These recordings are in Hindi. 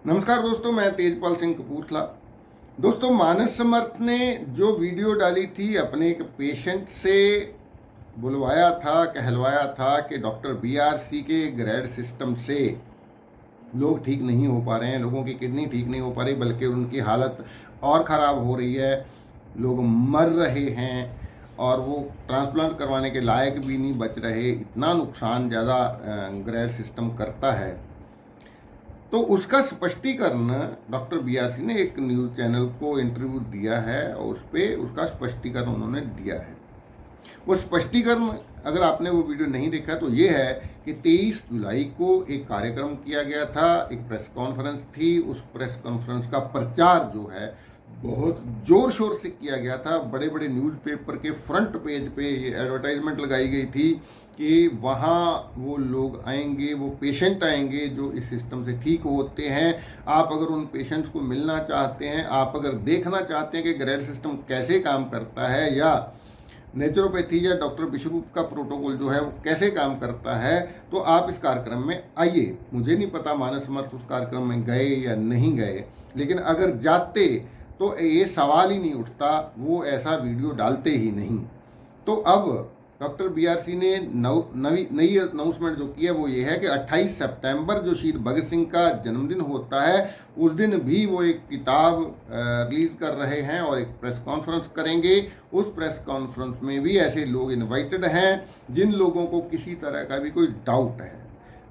नमस्कार दोस्तों, मैं तेजपाल सिंह कपूरथला। दोस्तों, मानस समर्थ ने जो वीडियो डाली थी, अपने एक पेशेंट से बुलवाया था, कहलवाया था कि डॉक्टर बीआरसी के ग्रेड सिस्टम से लोग ठीक नहीं हो पा रहे हैं, लोगों की किडनी ठीक नहीं हो पा रही, बल्कि उनकी हालत और ख़राब हो रही है, लोग मर रहे हैं और वो ट्रांसप्लांट करवाने के लायक भी नहीं बच रहे। इतना नुकसान ज़्यादा ग्रेड सिस्टम करता है। तो उसका स्पष्टीकरण डॉक्टर बीआरसी ने एक न्यूज़ चैनल को इंटरव्यू दिया है और उस पर उसका स्पष्टीकरण उन्होंने दिया है। वो स्पष्टीकरण, अगर आपने वो वीडियो नहीं देखा तो ये है कि 23 जुलाई को एक कार्यक्रम किया गया था, एक प्रेस कॉन्फ्रेंस थी। उस प्रेस कॉन्फ्रेंस का प्रचार जो है बहुत जोर शोर से किया गया था। बड़े बड़े न्यूज़पेपर के फ्रंट पेज पे ये एडवर्टाइजमेंट लगाई गई थी कि वहाँ वो लोग आएंगे, वो पेशेंट आएंगे जो इस सिस्टम से ठीक होते हैं। आप अगर उन पेशेंट्स को मिलना चाहते हैं, आप अगर देखना चाहते हैं कि ग्रेड सिस्टम कैसे काम करता है या नेचुरोपैथी या डॉक्टर विश्वगुप्त का प्रोटोकॉल जो है वो कैसे काम करता है, तो आप इस कार्यक्रम में आइए। मुझे नहीं पता मानस समर्थ उस कार्यक्रम में गए या नहीं गए, लेकिन अगर जाते तो ये सवाल ही नहीं उठता, वो ऐसा वीडियो डालते ही नहीं। तो अब डॉक्टर बीआरसी ने नई अनाउंसमेंट जो की है वो ये है कि 28 सितंबर जो शहीद भगत सिंह का जन्मदिन होता है, उस दिन भी वो एक किताब रिलीज कर रहे हैं और एक प्रेस कॉन्फ्रेंस करेंगे। उस प्रेस कॉन्फ्रेंस में भी ऐसे लोग इनवाइटेड हैं जिन लोगों को किसी तरह का भी कोई डाउट है,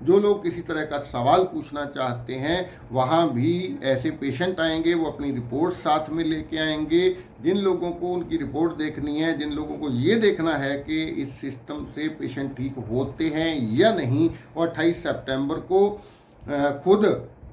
जो लोग किसी तरह का सवाल पूछना चाहते हैं। वहाँ भी ऐसे पेशेंट आएंगे, वो अपनी रिपोर्ट साथ में लेके आएंगे। जिन लोगों को उनकी रिपोर्ट देखनी है, जिन लोगों को ये देखना है कि इस सिस्टम से पेशेंट ठीक होते हैं या नहीं, वो 28 सितंबर को खुद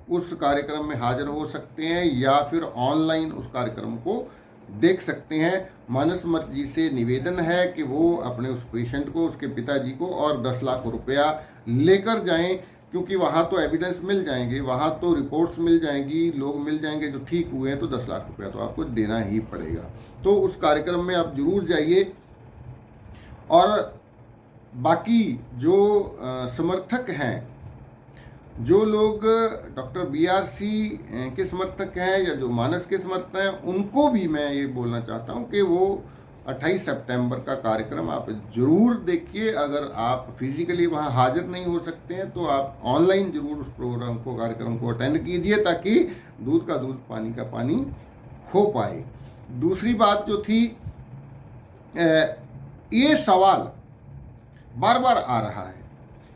उस कार्यक्रम में हाजिर हो सकते हैं या फिर ऑनलाइन उस कार्यक्रम को देख सकते हैं। मानस समर्थ जी से निवेदन है कि वो अपने उस पेशेंट को, उसके पिताजी को और 10 लाख रुपया लेकर जाएं, क्योंकि वहाँ तो एविडेंस मिल जाएंगे, वहाँ तो रिपोर्ट्स मिल जाएंगी, लोग मिल जाएंगे जो ठीक हुए हैं, तो 10 लाख रुपया तो आपको देना ही पड़ेगा। तो उस कार्यक्रम में आप जरूर जाइए। और बाकी जो समर्थक हैं, जो लोग डॉक्टर बीआरसी के समर्थक हैं या जो मानस के समर्थक हैं, उनको भी मैं ये बोलना चाहता हूँ कि वो 28 सितंबर का कार्यक्रम आप जरूर देखिए। अगर आप फिजिकली वहाँ हाजिर नहीं हो सकते हैं तो आप ऑनलाइन जरूर उस प्रोग्राम को, कार्यक्रम को अटेंड कीजिए, ताकि दूध का दूध पानी का पानी हो पाए। दूसरी बात जो थी, ये सवाल बार बार आ रहा है,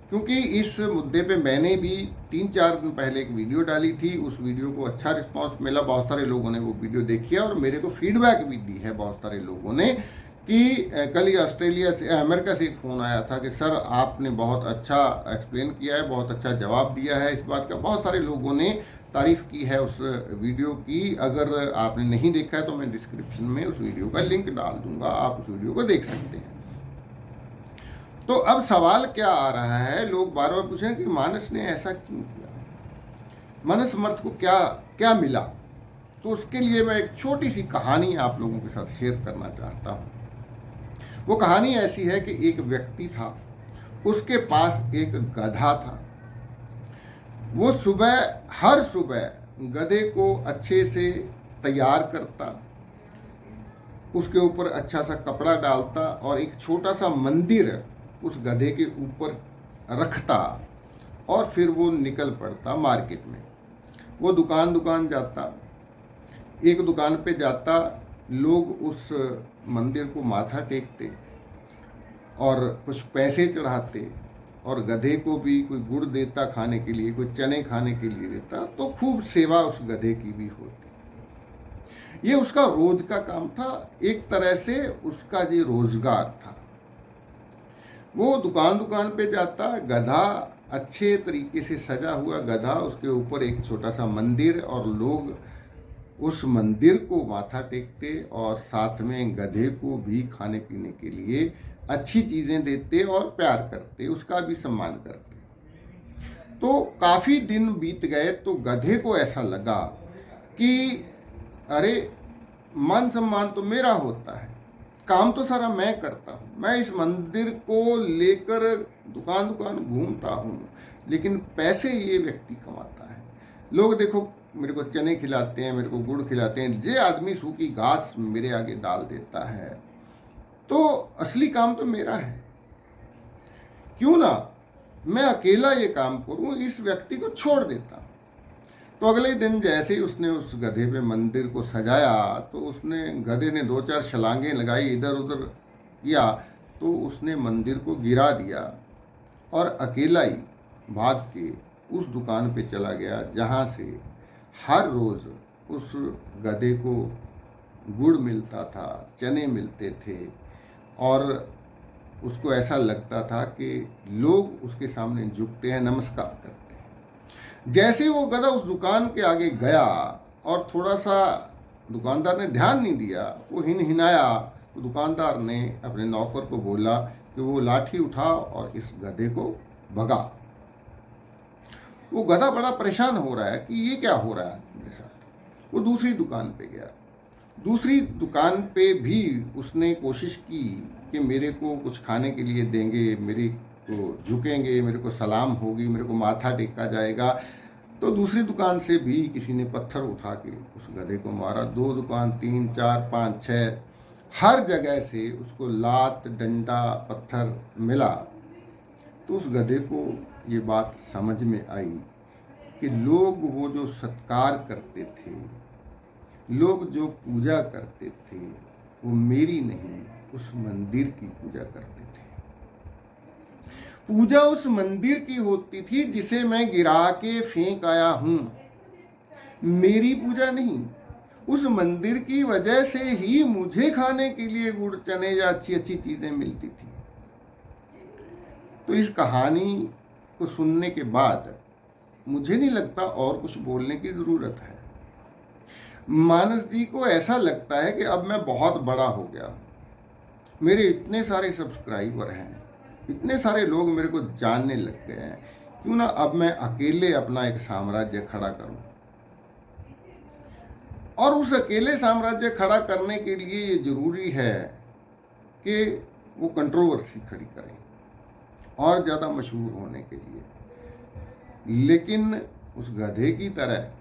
क्योंकि इस मुद्दे पे मैंने भी 3-4 दिन पहले एक वीडियो डाली थी। उस वीडियो को अच्छा रिस्पांस मिला, बहुत सारे लोगों ने वो वीडियो देखी है और मेरे को फीडबैक भी दी है बहुत सारे लोगों ने कि कल ही ऑस्ट्रेलिया से, अमेरिका से एक फ़ोन आया था कि सर आपने बहुत अच्छा एक्सप्लेन किया है, बहुत अच्छा जवाब दिया है। इस बात का बहुत सारे लोगों ने तारीफ़ की है उस वीडियो की। अगर आपने नहीं देखा है तो मैं डिस्क्रिप्शन में उस वीडियो का लिंक डाल दूँगा, आप उस वीडियो को देख सकते हैं। तो अब सवाल क्या आ रहा है, लोग बार बार पूछें कि मानस ने ऐसा क्यों किया, मानस समर्थ को क्या क्या मिला। तो उसके लिए मैं एक छोटी सी कहानी आप लोगों के साथ शेयर करना चाहता हूँ। वो कहानी ऐसी है कि एक व्यक्ति था, उसके पास एक गधा था। वो हर सुबह गधे को अच्छे से तैयार करता, उसके ऊपर अच्छा सा कपड़ा डालता और एक छोटा सा मंदिर उस गधे के ऊपर रखता और फिर वो निकल पड़ता मार्केट में। वो दुकान दुकान जाता, एक दुकान पे जाता, लोग उस मंदिर को माथा टेकते और कुछ पैसे चढ़ाते और गधे को भी कोई गुड़ देता खाने के लिए, कोई चने खाने के लिए देता, तो खूब सेवा उस गधे की भी होती। ये उसका रोज का काम था, एक तरह से उसका ये रोजगार था। वो दुकान दुकान पे जाता, गधा अच्छे तरीके से सजा हुआ गधा, उसके ऊपर एक छोटा सा मंदिर, और लोग उस मंदिर को माथा टेकते और साथ में गधे को भी खाने पीने के लिए अच्छी चीज़ें देते और प्यार करते, उसका भी सम्मान करते। तो काफ़ी दिन बीत गए तो गधे को ऐसा लगा कि अरे, मान सम्मान तो मेरा होता है, काम तो सारा मैं करता हूँ, मैं इस मंदिर को लेकर दुकान दुकान घूमता हूँ, लेकिन पैसे ये व्यक्ति कमाता है। लोग देखो मेरे को चने खिलाते हैं, मेरे को गुड़ खिलाते हैं, जे आदमी सूखी घास मेरे आगे डाल देता है, तो असली काम तो मेरा है। क्यों ना मैं अकेला ये काम करूं, इस व्यक्ति को छोड़ देता। तो अगले दिन जैसे ही उसने उस गधे पे मंदिर को सजाया, तो उसने गधे ने 2-4 छलांगें लगाई, इधर उधर किया, तो उसने मंदिर को गिरा दिया और अकेला ही भाग के उस दुकान पे चला गया जहाँ से हर रोज़ उस गधे को गुड़ मिलता था, चने मिलते थे, और उसको ऐसा लगता था कि लोग उसके सामने झुकते हैं, नमस्कार करते हैं। जैसे ही वो गधा उस दुकान के आगे गया और थोड़ा सा दुकानदार ने ध्यान नहीं दिया, वो हिनहिनाया, तो दुकानदार ने अपने नौकर को बोला कि वो लाठी उठा और इस गधे को भगा। वो गधा बड़ा परेशान हो रहा है कि ये क्या हो रहा है मेरे साथ। वो दूसरी दुकान पे गया। दूसरी दुकान पे भी उसने कोशिश की कि मेरे को कुछ खाने के लिए देंगे, मेरे को झुकेंगे, मेरे को सलाम होगी, मेरे को माथा टेका जाएगा। तो दूसरी दुकान से भी किसी ने पत्थर उठा के उस गधे को मारा। 2 दुकान, 3, 4, 5, 6, हर जगह से उसको लात, डंडा, पत्थर मिला। तो उस गधे को ये बात समझ में आई कि लोग वो जो सत्कार करते थे, लोग जो पूजा करते थे, वो मेरी नहीं, उस मंदिर की पूजा करते थे। पूजा उस मंदिर की होती थी जिसे मैं गिरा के फेंक आया हूं, मेरी पूजा नहीं। उस मंदिर की वजह से ही मुझे खाने के लिए गुड़, चने या अच्छी अच्छी चीजें मिलती थी। तो इस कहानी को सुनने के बाद मुझे नहीं लगता और कुछ बोलने की ज़रूरत है। मानस जी को ऐसा लगता है कि अब मैं बहुत बड़ा हो गया, मेरे इतने सारे सब्सक्राइबर हैं, इतने सारे लोग मेरे को जानने लग गए हैं, क्यों ना अब मैं अकेले अपना एक साम्राज्य खड़ा करूं। और उस अकेले साम्राज्य खड़ा करने के लिए ये जरूरी है कि वो कंट्रोवर्सी खड़ी करें और ज़्यादा मशहूर होने के लिए। लेकिन उस गधे की तरह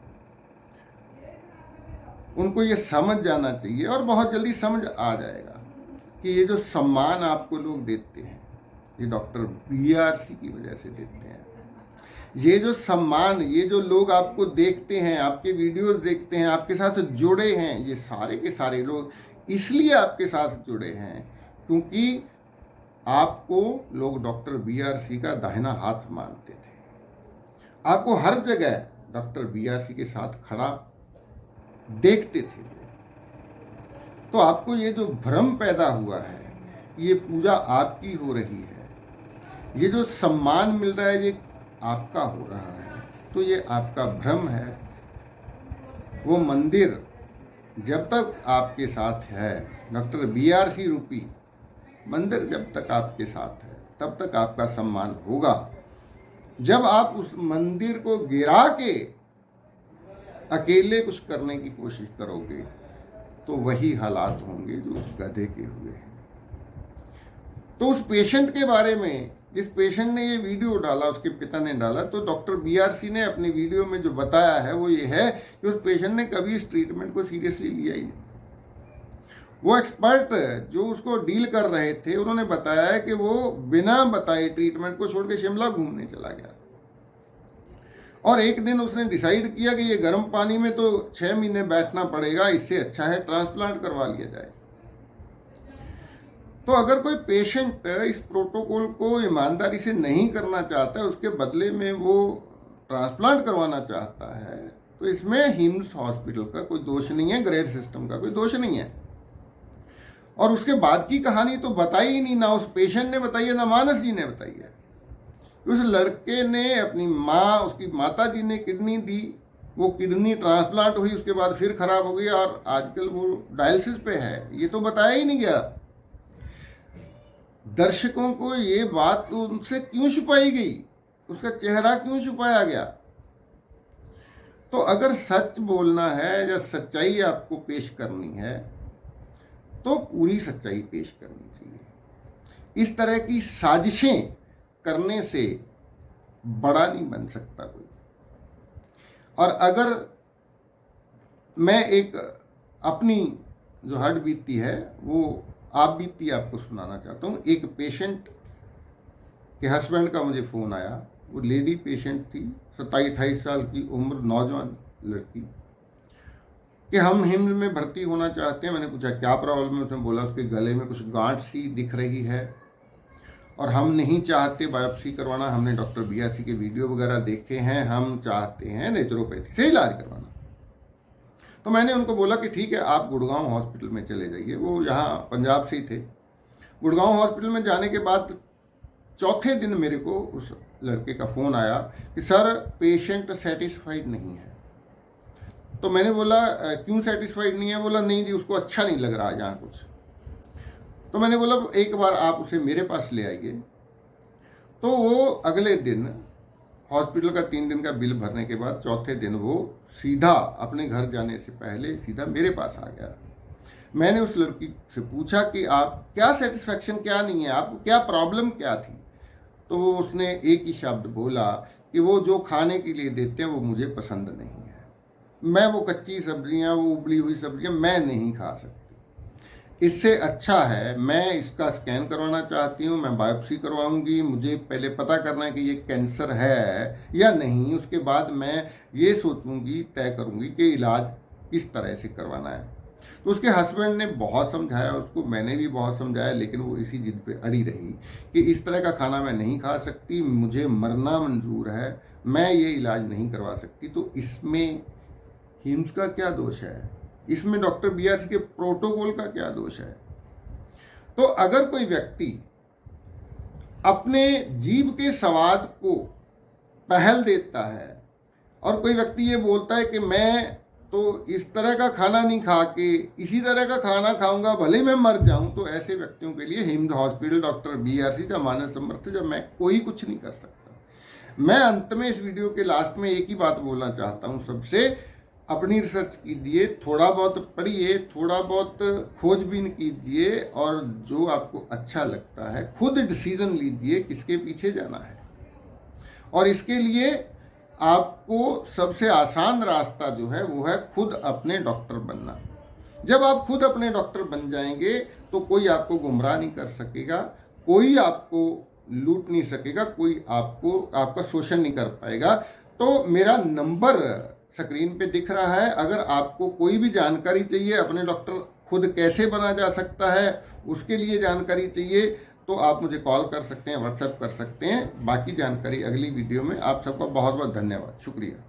उनको ये समझ जाना चाहिए, और बहुत जल्दी समझ आ जाएगा कि ये जो सम्मान आपको लोग देते हैं, ये डॉक्टर BRC की वजह से देते हैं। ये जो सम्मान, ये जो लोग आपको देखते हैं, आपके वीडियोस देखते हैं, आपके साथ जुड़े हैं, ये सारे के सारे लोग इसलिए आपके साथ जुड़े हैं क्योंकि आपको लोग डॉक्टर BRC का दाहिना हाथ मानते थे। आपको हर जगह डॉक्टर BRC के साथ खड़ा देखते थे। तो आपको ये जो भ्रम पैदा हुआ है, ये पूजा आपकी हो रही है, ये जो सम्मान मिल रहा है ये आपका हो रहा है, तो ये आपका भ्रम है। वो मंदिर जब तक आपके साथ है, डॉक्टर BRC रूपी मंदिर जब तक आपके साथ है, तब तक आपका सम्मान होगा। जब आप उस मंदिर को गिरा के अकेले कुछ करने की कोशिश करोगे, तो वही हालात होंगे जो उस गधे के हुए हैं। तो उस पेशेंट के बारे में, जिस पेशेंट ने ये वीडियो डाला, उसके पिता ने डाला, तो डॉक्टर BRC ने अपनी वीडियो में जो बताया है वो ये है कि उस पेशेंट ने कभी इस ट्रीटमेंट को सीरियसली लिया ही नहीं। वो एक्सपर्ट जो उसको डील कर रहे थे, उन्होंने बताया है कि वो बिना बताए ट्रीटमेंट को छोड़ के शिमला घूमने चला गया, और एक दिन उसने डिसाइड किया कि ये गर्म पानी में तो 6 महीने बैठना पड़ेगा, इससे अच्छा है ट्रांसप्लांट करवा लिया जाए। तो अगर कोई पेशेंट इस प्रोटोकॉल को ईमानदारी से नहीं करना चाहता है, उसके बदले में वो ट्रांसप्लांट करवाना चाहता है, तो इसमें हिम्स हॉस्पिटल का कोई दोष नहीं है, ग्रेड सिस्टम का कोई दोष नहीं है। और उसके बाद की कहानी तो बताई ही नहीं, ना उस पेशेंट ने बताई है, ना मानस जी ने बताई है। उस लड़के ने अपनी माँ, उसकी माता जी ने किडनी दी, वो किडनी ट्रांसप्लांट हुई, उसके बाद फिर खराब हो गई और आजकल वो डायलिसिस पे है, ये तो बताया ही नहीं गया। दर्शकों को ये बात उनसे क्यों छुपाई गई, उसका चेहरा क्यों छुपाया गया? तो अगर सच बोलना है या सच्चाई आपको पेश करनी है, तो पूरी सच्चाई पेश करनी चाहिए। इस तरह की साजिशें करने से बड़ा नहीं बन सकता कोई। और अगर मैं एक अपनी जो हड बीतती है वो आप बीतती आपको सुनाना चाहता हूँ। एक पेशेंट के हस्बैंड का मुझे फ़ोन आया, वो लेडी पेशेंट थी, 27-28 साल की उम्र, नौजवान लड़की, कि हम हिम्स में भर्ती होना चाहते हैं। मैंने पूछा क्या प्रॉब्लम है, उसने बोला उसके गले में कुछ गांठ सी दिख रही है और हम नहीं चाहते बायोप्सी करवाना, हमने डॉक्टर BRC के वीडियो वगैरह देखे हैं, हम चाहते हैं नेचुरोपैथी से इलाज करवाना। तो मैंने उनको बोला कि ठीक है, आप गुड़गांव हॉस्पिटल में चले जाइए। वो यहाँ पंजाब से ही थे। गुड़गांव हॉस्पिटल में जाने के बाद चौथे दिन मेरे को उस लड़के का फ़ोन आया कि सर पेशेंट सेटिस्फाइड नहीं है। तो मैंने बोला क्यों सेटिस्फाइड नहीं है? बोला नहीं जी, उसको अच्छा नहीं लग रहा यहाँ कुछ। तो मैंने बोला एक बार आप उसे मेरे पास ले आइए। तो वो अगले दिन हॉस्पिटल का 3 दिन का बिल भरने के बाद चौथे दिन वो सीधा अपने घर जाने से पहले सीधा मेरे पास आ गया। मैंने उस लड़की से पूछा कि आप क्या सेटिस्फैक्शन क्या नहीं है, आपको क्या प्रॉब्लम क्या थी? तो वो उसने एक ही शब्द बोला कि वो जो खाने के लिए देते हैं वो मुझे पसंद नहीं है। मैं वो कच्ची सब्जियां, वो उबली हुई सब्जियां मैं नहीं खा सकती। इससे अच्छा है मैं इसका स्कैन करवाना चाहती हूँ, मैं बायोप्सी करवाऊंगी। मुझे पहले पता करना है कि ये कैंसर है या नहीं, उसके बाद मैं ये सोचूंगी, तय करूंगी कि इलाज किस तरह से करवाना है। तो उसके हस्बैंड ने बहुत समझाया उसको, मैंने भी बहुत समझाया, लेकिन वो इसी जिद पे अड़ी रही कि इस तरह का खाना मैं नहीं खा सकती, मुझे मरना मंजूर है, मैं ये इलाज नहीं करवा सकती। तो इसमें हिम्स का क्या दोष है? इसमें डॉक्टर BRC के प्रोटोकॉल का क्या दोष है? तो अगर कोई व्यक्ति अपने जीभ के स्वाद को पहल देता है और कोई व्यक्ति ये बोलता है कि मैं तो इस तरह का खाना नहीं खा के इसी तरह का खाना खाऊंगा भले मैं मर जाऊं, तो ऐसे व्यक्तियों के लिए हिम्स हॉस्पिटल, डॉक्टर BRC या मानस समर्थ जब मैं कोई कुछ नहीं कर सकता। मैं अंत में इस वीडियो के लास्ट में एक ही बात बोलना चाहता हूं सबसे, अपनी रिसर्च कीजिए, थोड़ा बहुत पढ़िए, थोड़ा बहुत खोजबीन कीजिए और जो आपको अच्छा लगता है खुद डिसीजन लीजिए किसके पीछे जाना है। और इसके लिए आपको सबसे आसान रास्ता जो है वो है खुद अपने डॉक्टर बनना। जब आप खुद अपने डॉक्टर बन जाएंगे तो कोई आपको गुमराह नहीं कर सकेगा, कोई आपको लूट नहीं सकेगा, कोई आपका शोषण नहीं कर पाएगा। तो मेरा नंबर स्क्रीन पे दिख रहा है, अगर आपको कोई भी जानकारी चाहिए, अपने डॉक्टर खुद कैसे बना जा सकता है उसके लिए जानकारी चाहिए, तो आप मुझे कॉल कर सकते हैं, व्हाट्सएप कर सकते हैं। बाकी जानकारी अगली वीडियो में। आप सबका बहुत बहुत धन्यवाद, शुक्रिया।